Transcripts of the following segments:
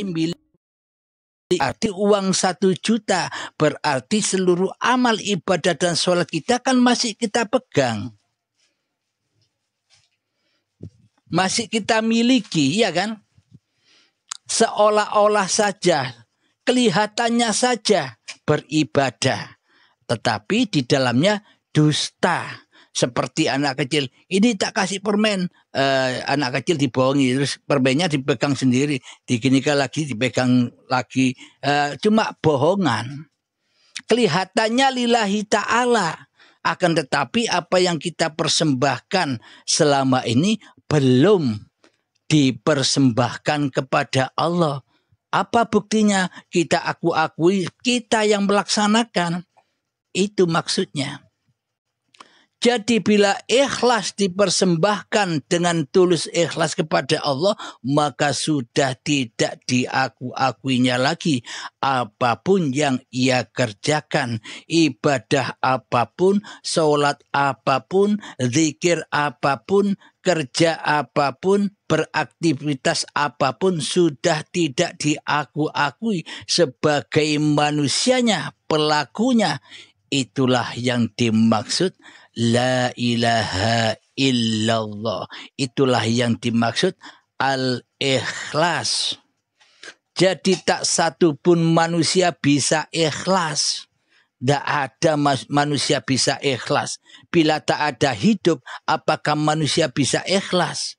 milik. Arti uang 1 juta berarti seluruh amal ibadah dan sholat kita kan masih kita pegang. Masih kita miliki, ya kan? Seolah-olah saja, kelihatannya saja beribadah. Tetapi di dalamnya dusta. Seperti anak kecil, ini tak kasih permen, anak kecil dibohongi, terus permennya dipegang sendiri, diginikan lagi, dipegang lagi, cuma bohongan. Kelihatannya lillahi ta'ala, akan tetapi apa yang kita persembahkan selama ini belum dipersembahkan kepada Allah. Apa buktinya? Kita akui kita yang melaksanakan. Itu maksudnya. Jadi bila ikhlas dipersembahkan dengan tulus ikhlas kepada Allah, maka sudah tidak diaku-akuinya lagi apapun yang ia kerjakan. Ibadah apapun, sholat apapun, zikir apapun, kerja apapun, beraktivitas apapun sudah tidak diaku-akui sebagai manusianya, pelakunya. Itulah yang dimaksud la ilaha illallah. Itulah yang dimaksud al-ikhlas. Jadi tak satu pun manusia bisa ikhlas. Tidak ada manusia bisa ikhlas. Bila tak ada hidup, apakah manusia bisa ikhlas?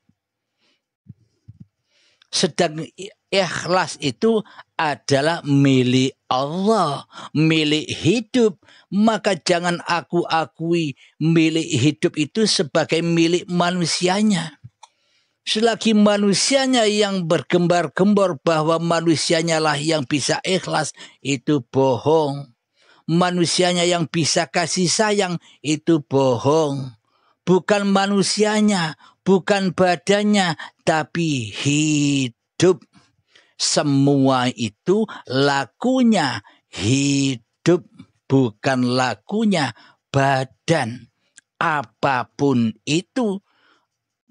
Sedang ikhlas itu adalah milik Allah, milik hidup. Maka jangan aku akui milik hidup itu sebagai milik manusianya. Selagi manusianya yang bergembar-gembor bahwa manusianya lah yang bisa ikhlas, itu bohong. Manusianya yang bisa kasih sayang, itu bohong. Bukan manusianya, bukan badannya, tapi hidup. Semua itu lakunya hidup, bukan lakunya badan. Apapun itu,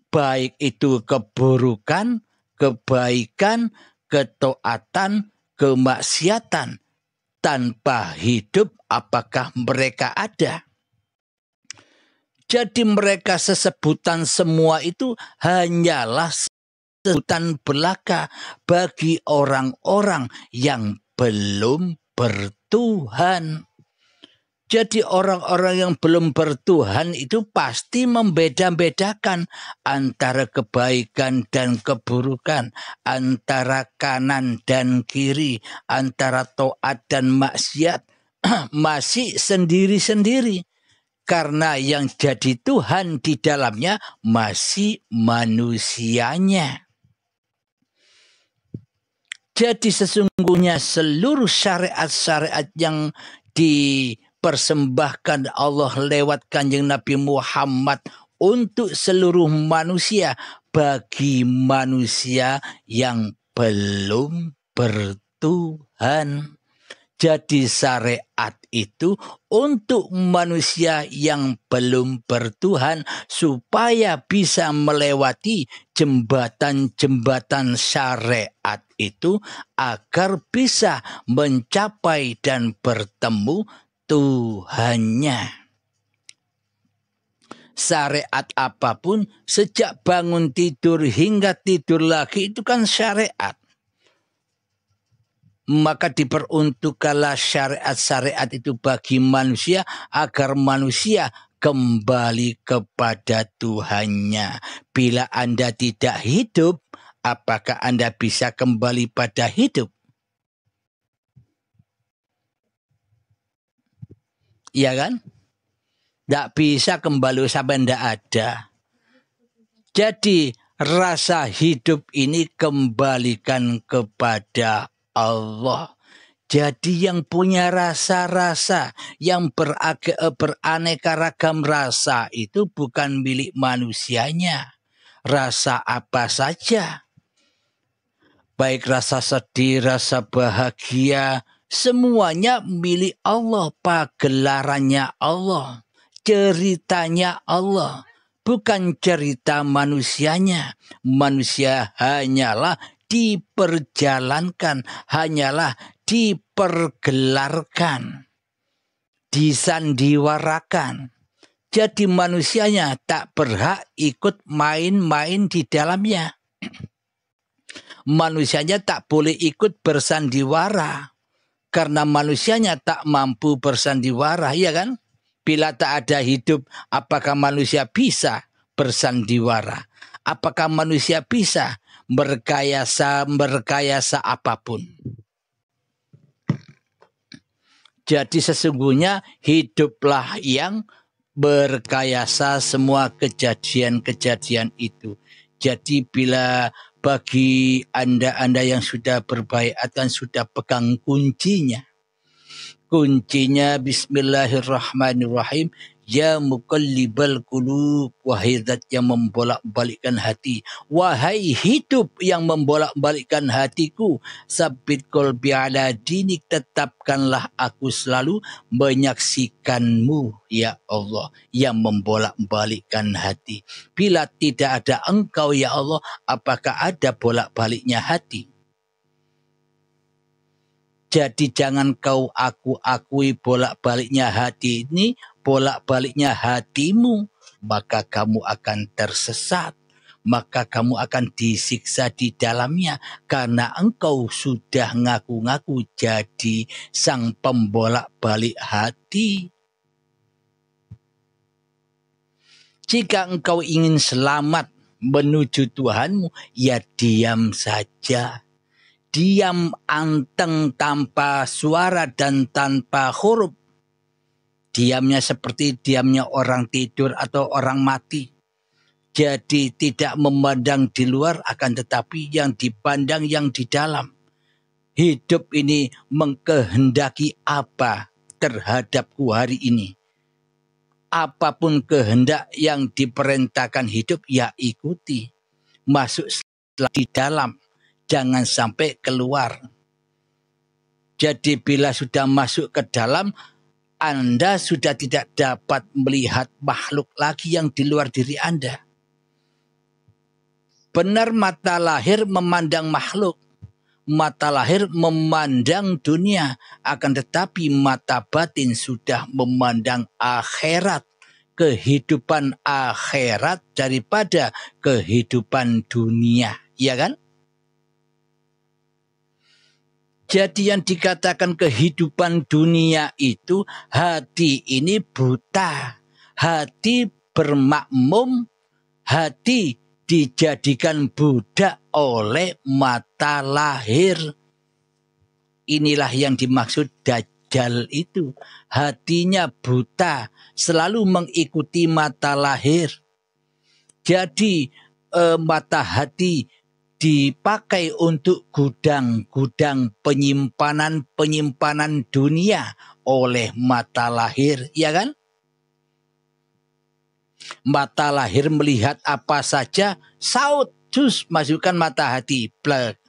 baik itu keburukan, kebaikan, ketaatan, kemaksiatan, tanpa hidup apakah mereka ada? Jadi mereka sesebutan semua itu hanyalah sebutan belaka bagi orang-orang yang belum bertuhan. Jadi orang-orang yang belum bertuhan itu pasti membeda-bedakan antara kebaikan dan keburukan, antara kanan dan kiri, antara taat dan maksiat, masih sendiri-sendiri. Karena yang jadi Tuhan di dalamnya masih manusianya. Jadi sesungguhnya seluruh syariat-syariat yang dipersembahkan Allah lewat Kanjeng Nabi Muhammad untuk seluruh manusia, bagi manusia yang belum bertuhan. Jadi syariat itu untuk manusia yang belum bertuhan supaya bisa melewati jembatan-jembatan syariat itu agar bisa mencapai dan bertemu Tuhannya. Syariat apapun sejak bangun tidur hingga tidur lagi itu kan syariat. Maka diperuntukkanlah syariat-syariat itu bagi manusia agar manusia kembali kepada Tuhannya. Bila Anda tidak hidup, apakah Anda bisa kembali pada hidup? Iya kan? Tidak bisa kembali sampai tidak ada. Jadi rasa hidup ini kembalikan kepada Allah. Jadi yang punya rasa-rasa, yang beraneka ragam rasa itu bukan milik manusianya. Rasa apa saja. Baik rasa sedih, rasa bahagia, semuanya milik Allah. Pagelarannya Allah. Ceritanya Allah. Bukan cerita manusianya. Manusia hanyalah diperjalankan, hanyalah dipergelarkan, disandiwarakan. Jadi manusianya tak berhak ikut main-main di dalamnya. Manusianya tak boleh ikut bersandiwara. Karena manusianya tak mampu bersandiwara, ya kan? Bila tak ada hidup, apakah manusia bisa bersandiwara? Apakah manusia bisa berkayasa apapun? Jadi sesungguhnya hiduplah yang berkayasa semua kejadian-kejadian itu. Jadi bila bagi Anda yang sudah berbaiat dan sudah pegang kuncinya bismillahirrahmanirrahim. Ya muqallibal qulub, wahai zat yang membolak-balikkan hati, wahai hidup yang membolak-balikkan hatiku, sabbit qalbi ala dinik, tetapkanlah aku selalu menyaksikanmu ya Allah yang membolak-balikkan hati. Bila tidak ada engkau ya Allah, apakah ada bolak-baliknya hati? Jadi jangan kau akui bolak-baliknya hati ini, bolak-baliknya hatimu, maka kamu akan tersesat, maka kamu akan disiksa di dalamnya, karena engkau sudah ngaku-ngaku jadi sang pembolak-balik hati. Jika engkau ingin selamat menuju Tuhanmu, ya diam saja. Diam anteng tanpa suara dan tanpa huruf. Diamnya seperti diamnya orang tidur atau orang mati. Jadi tidak memandang di luar, akan tetapi yang dipandang yang di dalam. Hidup ini mengkehendaki apa terhadapku hari ini. Apapun kehendak yang diperintahkan hidup, ya ikuti. Masuk di dalam. Jangan sampai keluar. Jadi bila sudah masuk ke dalam, Anda sudah tidak dapat melihat makhluk lagi yang di luar diri Anda. Benar mata lahir memandang makhluk. Mata lahir memandang dunia. Akan tetapi mata batin sudah memandang akhirat. Kehidupan akhirat daripada kehidupan dunia. Ya kan? Jadi yang dikatakan kehidupan dunia itu, hati ini buta. Hati bermakmum, hati dijadikan budak oleh mata lahir. Inilah yang dimaksud Dajjal itu. Hatinya buta, selalu mengikuti mata lahir. Jadi mata hati dipakai untuk gudang-gudang penyimpanan dunia oleh mata lahir, ya kan? Mata lahir melihat apa saja, saut, terus masukkan mata hati, plek.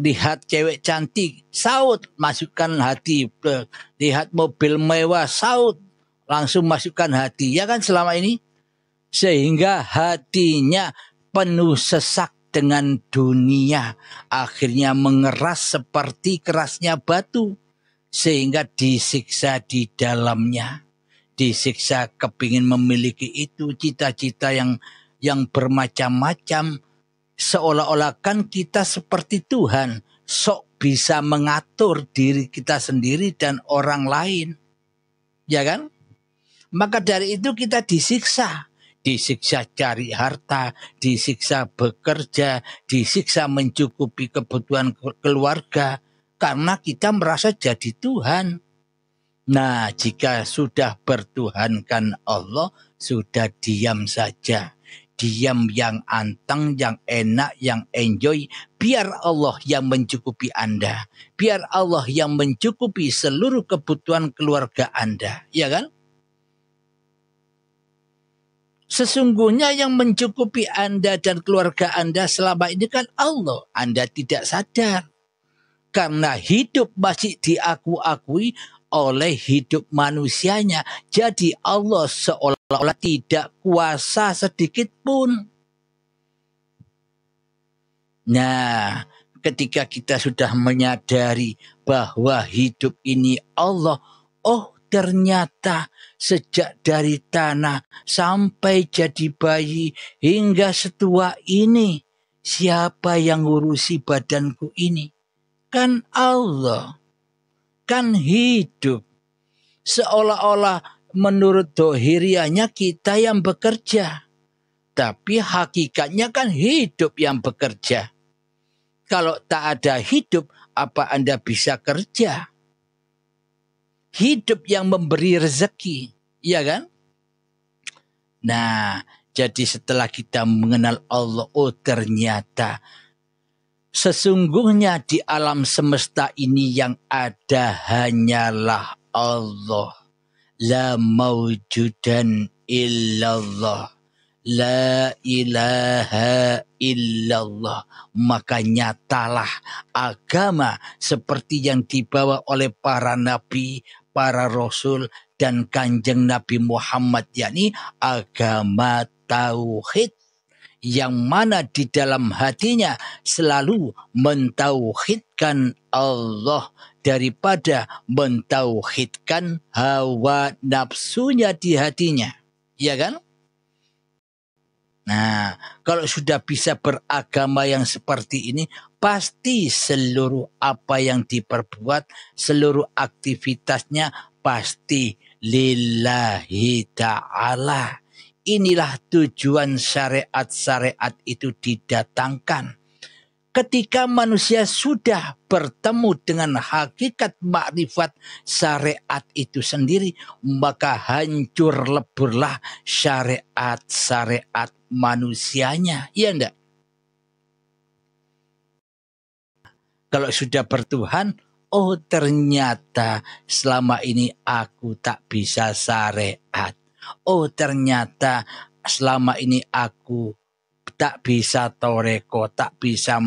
Lihat cewek cantik, saut, masukkan hati, plek. Lihat mobil mewah, saut, langsung masukkan hati, ya kan selama ini? Sehingga hatinya penuh sesak dengan dunia, akhirnya mengeras seperti kerasnya batu, sehingga disiksa di dalamnya, disiksa kepingin memiliki itu, cita-cita yang bermacam-macam, seolah-olah kan kita seperti Tuhan, sok bisa mengatur diri kita sendiri dan orang lain, ya kan? Maka dari itu kita disiksa. Disiksa cari harta, disiksa bekerja, disiksa mencukupi kebutuhan keluarga. Karena kita merasa jadi Tuhan. Nah, jika sudah bertuhankan Allah, sudah diam saja. Diam yang anteng, yang enak, yang enjoy. Biar Allah yang mencukupi Anda. Biar Allah yang mencukupi seluruh kebutuhan keluarga Anda. Ya kan? Sesungguhnya yang mencukupi Anda dan keluarga Anda selama ini kan Allah. Anda tidak sadar. Karena hidup masih diakui oleh hidup manusianya. Jadi Allah seolah-olah tidak kuasa sedikit pun. Nah, ketika kita sudah menyadari bahwa hidup ini Allah, oh ternyata sejak dari tanah sampai jadi bayi hingga setua ini, siapa yang ngurusi badanku ini? Kan Allah, kan hidup. Seolah-olah menurut dohirianya kita yang bekerja. Tapi hakikatnya kan hidup yang bekerja. Kalau tak ada hidup, apa Anda bisa kerja? Hidup yang memberi rezeki, ya kan? Nah, jadi setelah kita mengenal Allah, oh ternyata sesungguhnya di alam semesta ini yang ada hanyalah Allah. La mawjudan illallah. La ilaha illallah. Maka nyatalah agama seperti yang dibawa oleh para nabi, para rasul, dan kanjeng Nabi Muhammad, yakni agama tauhid, yang mana di dalam hatinya selalu mentauhidkan Allah daripada mentauhidkan hawa nafsunya di hatinya, ya kan? Nah, kalau sudah bisa beragama yang seperti ini, pasti seluruh apa yang diperbuat, seluruh aktivitasnya pasti lillahi ta'ala. Inilah tujuan syariat-syariat itu didatangkan. Ketika manusia sudah bertemu dengan hakikat makrifat syariat itu sendiri, maka hancur leburlah syariat-syariat manusianya. Iya enggak? Kalau sudah bertuhan, oh ternyata selama ini aku tak bisa syariat. Oh ternyata selama ini aku tak bisa toreko, tak bisa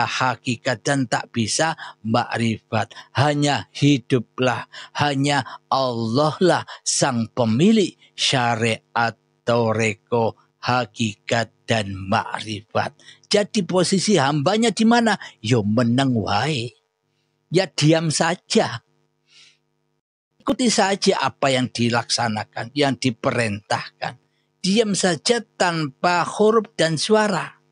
hakikat, dan tak bisa makrifat. Hanya hiduplah, hanya Allah lah sang pemilik syariat, toreko, hakikat, dan makrifat. Jadi posisi hambanya di mana? Yo meneng wae. Ya diam saja. Ikuti saja apa yang dilaksanakan, yang diperintahkan. Diam saja tanpa huruf dan suara.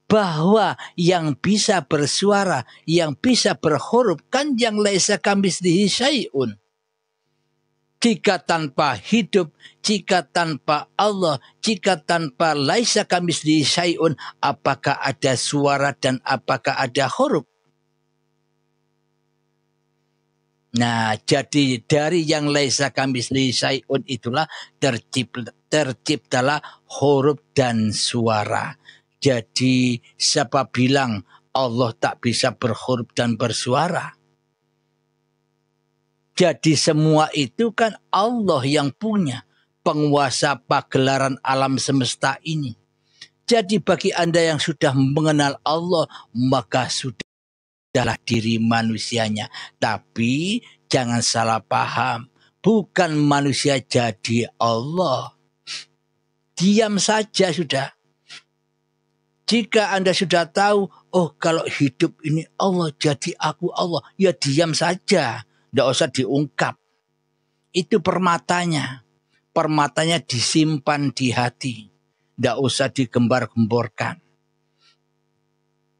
Bahwa yang bisa bersuara, yang bisa berhuruf kan yang laisa kamitslihi syai'un. Jika tanpa hidup, jika tanpa Allah, jika tanpa laisa kamitslihi syai'un, apakah ada suara dan apakah ada huruf? Nah, jadi dari yang laisa kamitslihi syai'un itulah terciptalah huruf dan suara. Jadi siapa bilang Allah tak bisa berhuruf dan bersuara? Jadi semua itu kan Allah yang punya, penguasa pagelaran alam semesta ini. Jadi bagi Anda yang sudah mengenal Allah, maka sudah adalah diri manusianya. Tapi jangan salah paham, bukan manusia jadi Allah. Diam saja sudah. Jika Anda sudah tahu, oh kalau hidup ini Allah, jadi aku Allah, ya diam saja. Tidak usah diungkap. Itu permatanya. Permatanya disimpan di hati. Tidak usah digembar-gemborkan.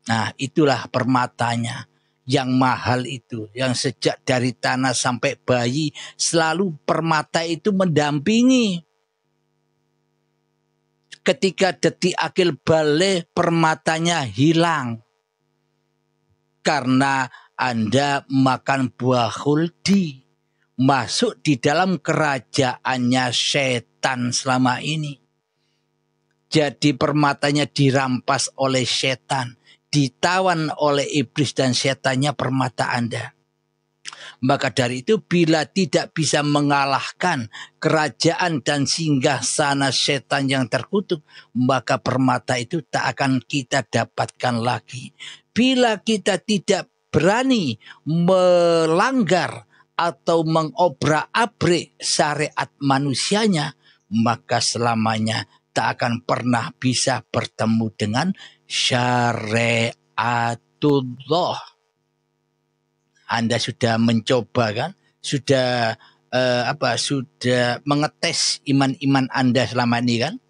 Nah, itulah permatanya yang mahal itu, yang sejak dari tanah sampai bayi selalu permata itu mendampingi. Ketika detik akil balik, permatanya hilang. Karena Anda makan buah khuldi, masuk di dalam kerajaannya setan selama ini. Jadi permatanya dirampas oleh setan. Ditawan oleh iblis dan setannya permata Anda. Maka dari itu bila tidak bisa mengalahkan kerajaan dan singgasana setan yang terkutuk, maka permata itu tak akan kita dapatkan lagi. Bila kita tidak berani melanggar atau mengobrak-abrik syariat manusianya, maka selamanya tak akan pernah bisa bertemu dengan syariatullah. Anda sudah mencoba kan? Sudah sudah mengetes iman-iman Anda selama ini kan?